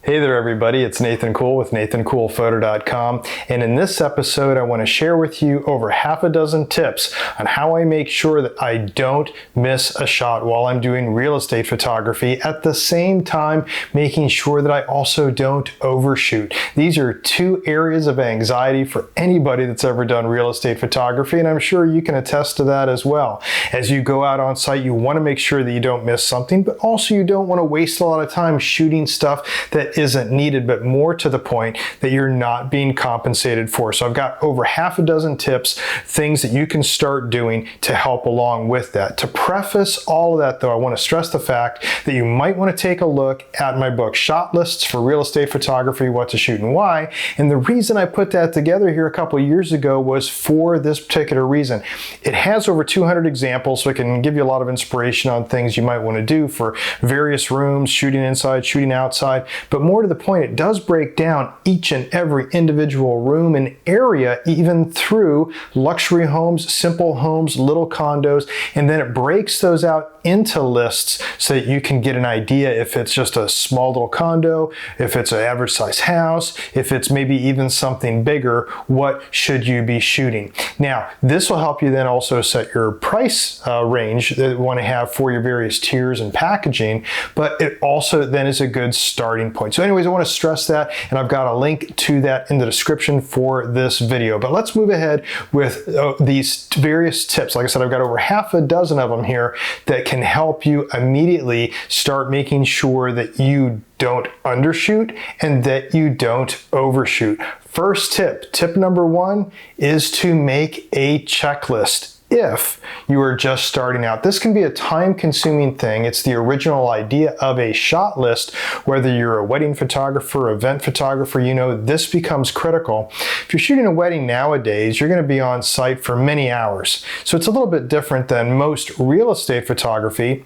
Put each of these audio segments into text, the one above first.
Hey there everybody, it's Nathan Cool with nathancoolphoto.com, and in this episode I want to share with you over half a dozen tips on how I make sure that I don't miss a shot while I'm doing real estate photography, at the same time making sure that I also don't overshoot. These are two areas of anxiety for anybody that's ever done real estate photography, and I'm sure you can attest to that as well. As you go out on site, you want to make sure that you don't miss something, but also you don't want to waste a lot of time shooting stuff that isn't needed, but more to the point that you're not being compensated for. So I've got over half a dozen tips, things that you can start doing to help along with that. To preface all of that though, I want to stress the fact that you might want to take a look at my book, Shot Lists for Real Estate Photography, What to Shoot and Why. And the reason I put that together here a couple of years ago was for this particular reason. It has over 200 examples, so it can give you a lot of inspiration on things you might want to do for various rooms, shooting inside, shooting outside. But more to the point, it does break down each and every individual room and area, even through luxury homes, simple homes, little condos, and then it breaks those out into lists so that you can get an idea if it's just a small little condo, if it's an average size house, if it's maybe even something bigger, what should you be shooting. Now, this will help you then also set your price range that you want to have for your various tiers and packaging, but it also then is a good starting point. So anyways, I want to stress that, and I've got a link to that in the description for this video. But let's move ahead with these various tips. Like I said, I've got over half a dozen of them here that can help you immediately start making sure that you don't undershoot and that you don't overshoot. First tip, tip number one, is to make a checklist. If you are just starting out, this can be a time-consuming thing. It's the original idea of a shot list. Whether you're a wedding photographer, event photographer, you know this becomes critical. If you're shooting a wedding nowadays, you're going to be on site for many hours. So it's a little bit different than most real estate photography.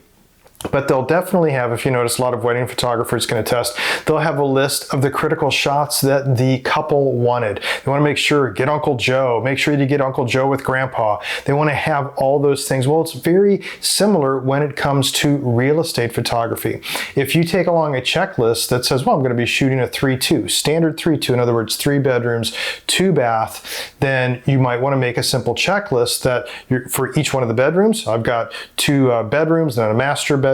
But they'll definitely have, if you notice, a lot of wedding photographers can attest, they'll have a list of the critical shots that the couple wanted. They want to make sure, get Uncle Joe, make sure you get Uncle Joe with Grandpa. They want to have all those things. Well, it's very similar when it comes to real estate photography. If you take along a checklist that says, well, I'm going to be shooting a 3-2, standard 3-2, in other words, 3 bedrooms, 2 bath, then you might want to make a simple checklist that for each one of the bedrooms, I've got 2 bedrooms and a master bedroom.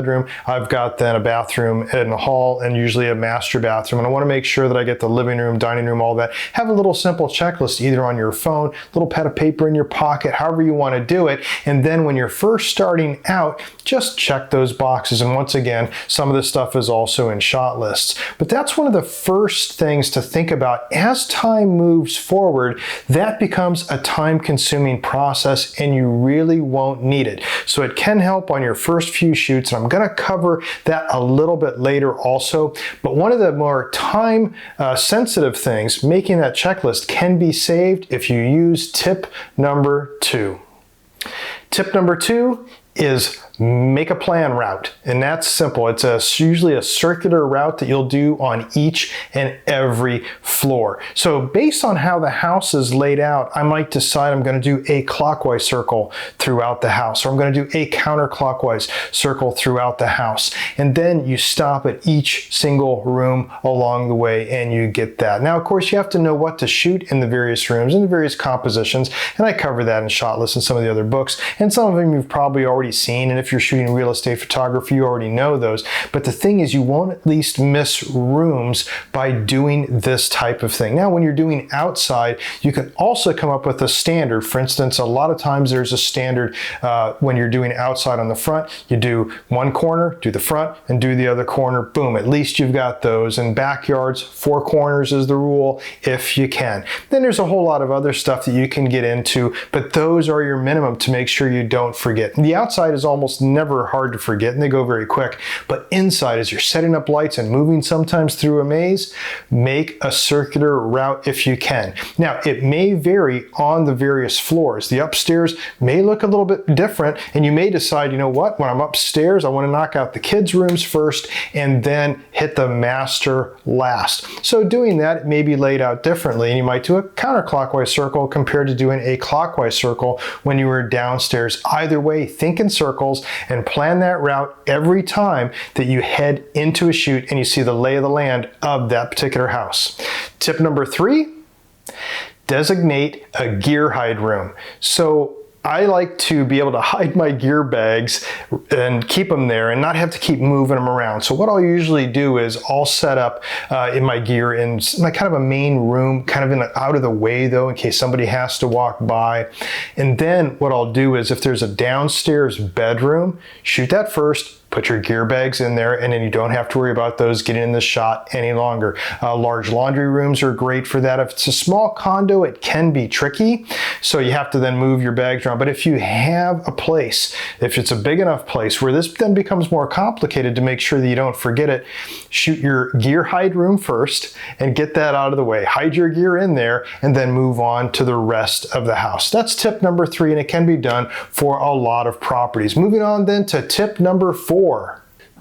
I've got then a bathroom and a hall and usually a master bathroom. And I want to make sure that I get the living room, dining room, all that. Have a little simple checklist either on your phone, little pad of paper in your pocket, however you want to do it. And then when you're first starting out, just check those boxes. And once again, some of this stuff is also in shot lists. But that's one of the first things to think about. As time moves forward, that becomes a time-consuming process and you really won't need it. So it can help on your first few shoots. And I'm going to cover that a little bit later also. But one of the more time sensitive things, making that checklist, can be saved if you use tip number 2. Tip number 2 is make a plan route, and that's simple. It's usually a circular route that you'll do on each and every floor. So based on how the house is laid out, I might decide I'm going to do a clockwise circle throughout the house, or I'm going to do a counterclockwise circle throughout the house. And then you stop at each single room along the way and you get that. Now, of course, you have to know what to shoot in the various rooms and the various compositions, and I cover that in Shot List and some of the other books, and some of them you've probably already seen, and if you're shooting real estate photography, you already know those. But the thing is, you won't at least miss rooms by doing this type of thing. Now, when you're doing outside, you can also come up with a standard. For instance, a lot of times there's a standard when you're doing outside on the front. You do one corner, do the front, and do the other corner. Boom, at least you've got those. In backyards, 4 corners is the rule if you can. Then there's a whole lot of other stuff that you can get into, but those are your minimum to make sure you don't forget. The outside is almost never hard to forget, and they go very quick. But inside, as you're setting up lights and moving sometimes through a maze, make a circular route if you can. Now, it may vary on the various floors. The upstairs may look a little bit different, and you may decide, you know what, when I'm upstairs, I want to knock out the kids' rooms first and then hit the master last. So doing that, it may be laid out differently, and you might do a counterclockwise circle compared to doing a clockwise circle when you were downstairs. Either way, think in circles, and plan that route every time that you head into a shoot and you see the lay of the land of that particular house. Tip number 3, designate a gear hide room. So I like to be able to hide my gear bags and keep them there and not have to keep moving them around. So what I'll usually do is I'll set up in my gear in my kind of a main room, kind of in out of the way though, in case somebody has to walk by. And then what I'll do is if there's a downstairs bedroom, shoot that first. Put your gear bags in there, and then you don't have to worry about those getting in the shot any longer. Large laundry rooms are great for that. If it's a small condo, it can be tricky, so you have to then move your bags around. But if you have a place, if it's a big enough place where this then becomes more complicated to make sure that you don't forget it, shoot your gear hide room first and get that out of the way. Hide your gear in there and then move on to the rest of the house. That's tip number 3, and it can be done for a lot of properties. Moving on then to tip number 4.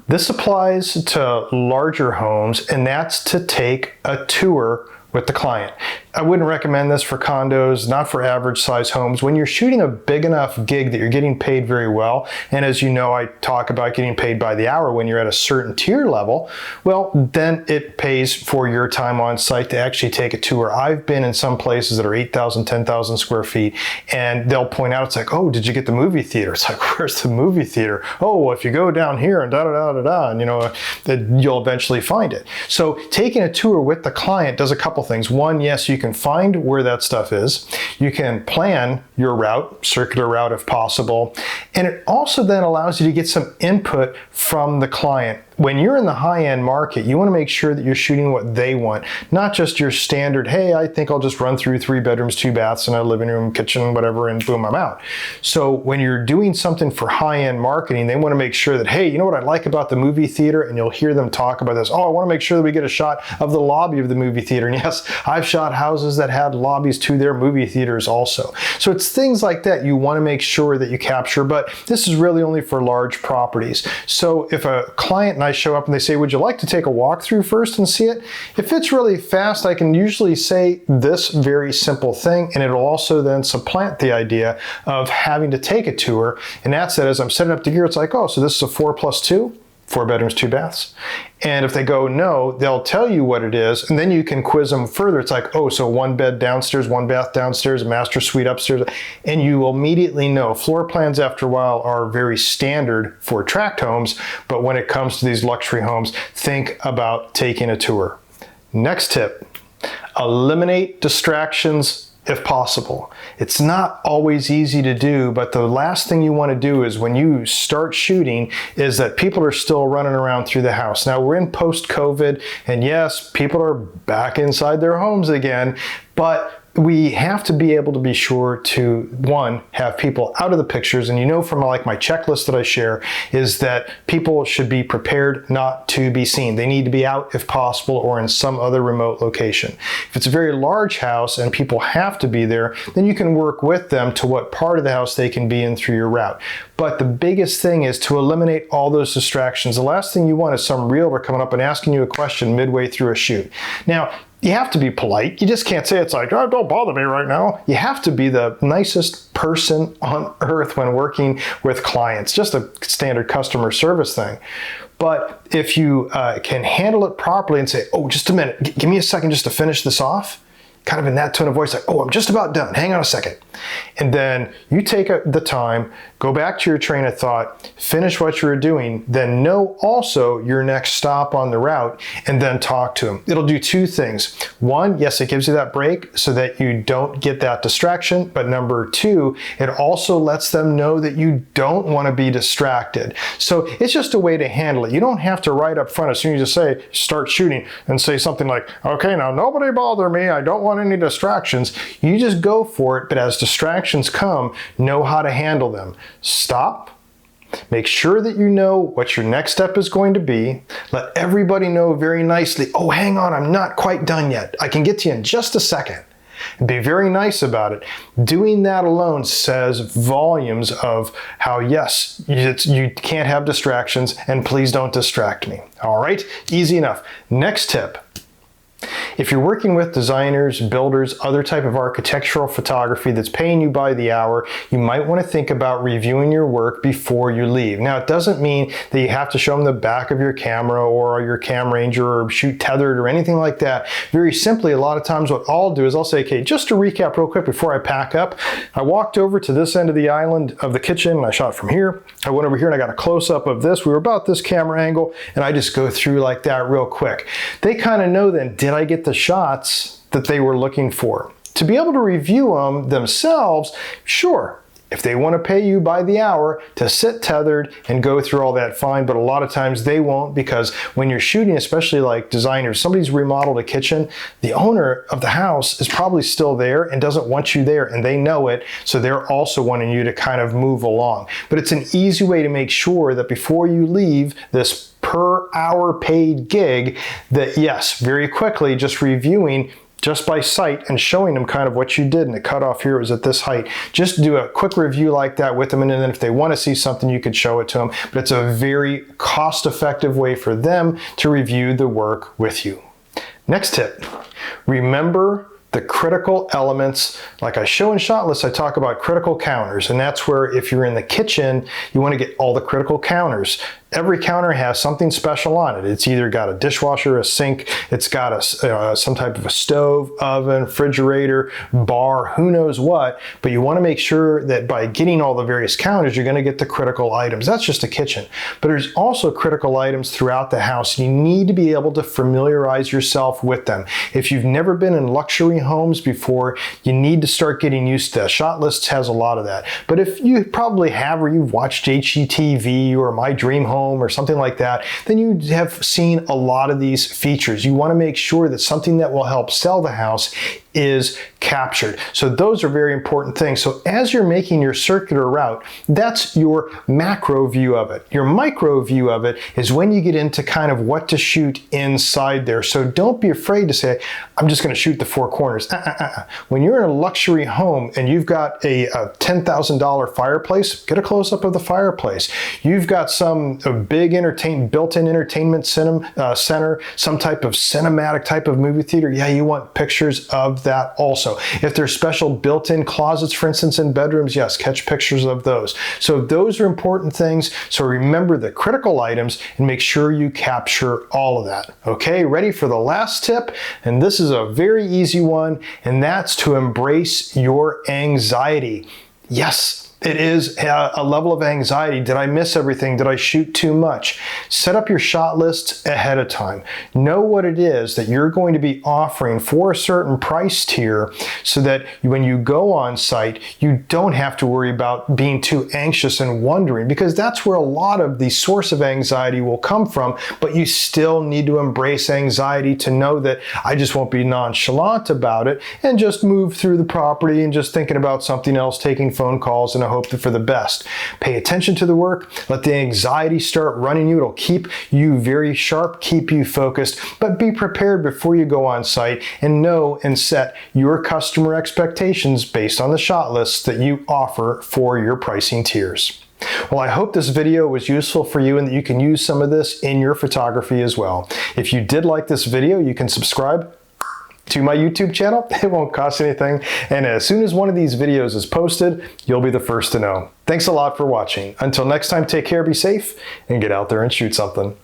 This applies to larger homes, and that's to take a tour with the client. I wouldn't recommend this for condos, not for average size homes. When you're shooting a big enough gig that you're getting paid very well, and as you know, I talk about getting paid by the hour when you're at a certain tier level, well, then it pays for your time on site to actually take a tour. I've been in some places that are 8,000, 10,000 square feet, and they'll point out, it's like, oh, did you get the movie theater? It's like, where's the movie theater? Oh, well, if you go down here and da-da-da-da-da, and you know, you'll eventually find it. So taking a tour with the client does a couple things. One, yes, you can find where that stuff is. You can plan your route, circular route if possible. And it also then allows you to get some input from the client. When you're in the high-end market, you want to make sure that you're shooting what they want, not just your standard, hey, I think I'll just run through 3 bedrooms, 2 baths, and a living room, kitchen, whatever, and boom, I'm out. So when you're doing something for high-end marketing, they want to make sure that, hey, you know what I like about the movie theater? And you'll hear them talk about this. Oh, I want to make sure that we get a shot of the lobby of the movie theater. And yes, I've shot houses that had lobbies to their movie theaters also. So it's things like that you want to make sure that you capture, but this is really only for large properties. So if a client and I show up and they say, would you like to take a walkthrough first and see it? If it's really fast, I can usually say this very simple thing, and it'll also then supplant the idea of having to take a tour. And that's that as I'm setting up the gear, it's like, oh, so this is a 4+2? 4 bedrooms, 2 baths. And if they go no, they'll tell you what it is, and then you can quiz them further. It's like, oh, so 1 bed downstairs, 1 bath downstairs, a master suite upstairs, and you will immediately know. Floor plans after a while are very standard for tract homes, but when it comes to these luxury homes, think about taking a tour. Next tip, eliminate distractions if possible. It's not always easy to do, but the last thing you want to do is when you start shooting is that people are still running around through the house. Now we're in post-COVID, and yes, people are back inside their homes again, but we have to be able to be sure to, one, have people out of the pictures. And you know from like my checklist that I share is that people should be prepared not to be seen. They need to be out if possible or in some other remote location. If it's a very large house and people have to be there, then you can work with them to what part of the house they can be in through your route. But the biggest thing is to eliminate all those distractions. The last thing you want is some realtor coming up and asking you a question midway through a shoot. Now, you have to be polite. You just can't say it's like, oh, don't bother me right now. You have to be the nicest person on earth when working with clients, just a standard customer service thing. But if you can handle it properly and say, oh, just a minute, give me a second just to finish this off, kind of in that tone of voice, like, oh, I'm just about done, hang on a second. And then you take the time, go back to your train of thought, finish what you were doing, then know also your next stop on the route, and then talk to them. It'll do 2 things. One, yes, it gives you that break so that you don't get that distraction, but number 2, it also lets them know that you don't want to be distracted. So it's just a way to handle it. You don't have to right up front, as soon as you say, start shooting, and say something like, okay, now nobody bother me, I don't want any distractions. You just go for it, but as distractions come, know how to handle them. Stop. Make sure that you know what your next step is going to be. Let everybody know very nicely, oh, hang on, I'm not quite done yet. I can get to you in just a second. And be very nice about it. Doing that alone says volumes of how, yes, you can't have distractions, and please don't distract me. All right, easy enough. Next tip If you're working with designers, builders, other type of architectural photography that's paying you by the hour, you might want to think about reviewing your work before you leave. Now, it doesn't mean that you have to show them the back of your camera or your Cam Ranger or shoot tethered or anything like that. Very simply, a lot of times what I'll do is I'll say, okay, just to recap real quick before I pack up, I walked over to this end of the island of the kitchen and I shot from here. I went over here and I got a close-up of this. We were about this camera angle and I just go through like that real quick. They kind of know then, did I get the shots that they were looking for? To be able to review them themselves, sure. If they want to pay you by the hour to sit tethered and go through all that, fine, but a lot of times they won't, because when you're shooting, especially like designers, somebody's remodeled a kitchen, the owner of the house is probably still there and doesn't want you there, and they know it, so they're also wanting you to kind of move along. But it's an easy way to make sure that before you leave this per hour paid gig, that yes, very quickly, just reviewing just by sight and showing them kind of what you did, and the cutoff here was at this height. Just do a quick review like that with them, and then if they want to see something, you could show it to them. But it's a very cost-effective way for them to review the work with you. Next tip, remember the critical elements. Like I show in shot lists, I talk about critical counters, and that's where if you're in the kitchen, you want to get all the critical counters. Every counter has something special on it. It's either got a dishwasher, a sink, it's got some type of a stove, oven, refrigerator, bar, who knows what, but you want to make sure that by getting all the various counters, you're going to get the critical items. That's just a kitchen. But there's also critical items throughout the house. You need to be able to familiarize yourself with them. If you've never been in luxury homes before, you need to start getting used to that. Shot Lists has a lot of that. But if you probably have, or you've watched HGTV or My Dream Home or something like that, then you have seen a lot of these features. You want to make sure that something that will help sell the house is captured. So those are very important things. So as you're making your circular route, that's your macro view of it. Your micro view of it is when you get into kind of what to shoot inside there. So don't be afraid to say, I'm just going to shoot the four corners. When you're in a luxury home and you've got a $10,000 fireplace, get a close-up of the fireplace. You've got some big built-in entertainment center, some type of cinematic type of movie theater. Yeah, you want pictures of that also. If there's special built-in closets, for instance, in bedrooms, yes, catch pictures of those. So those are important things. So remember the critical items and make sure you capture all of that. Okay, ready for the last tip? And this is a very easy one, and that's to embrace your anxiety. Yes, it is a level of anxiety. Did I miss everything? Did I shoot too much? Set up your shot lists ahead of time. Know what it is that you're going to be offering for a certain price tier, so that when you go on site, you don't have to worry about being too anxious and wondering, because that's where a lot of the source of anxiety will come from. But you still need to embrace anxiety to know that I just won't be nonchalant about it and just move through the property and just thinking about something else, taking phone calls, and hope for the best. Pay attention to the work. Let the anxiety start running you. It'll keep you very sharp, keep you focused, but be prepared before you go on site and know and set your customer expectations based on the shot lists that you offer for your pricing tiers. Well, I hope this video was useful for you and that you can use some of this in your photography as well. If you did like this video, you can subscribe to my YouTube channel. It won't cost anything. And as soon as one of these videos is posted, you'll be the first to know. Thanks a lot for watching. Until next time, take care, be safe, and get out there and shoot something.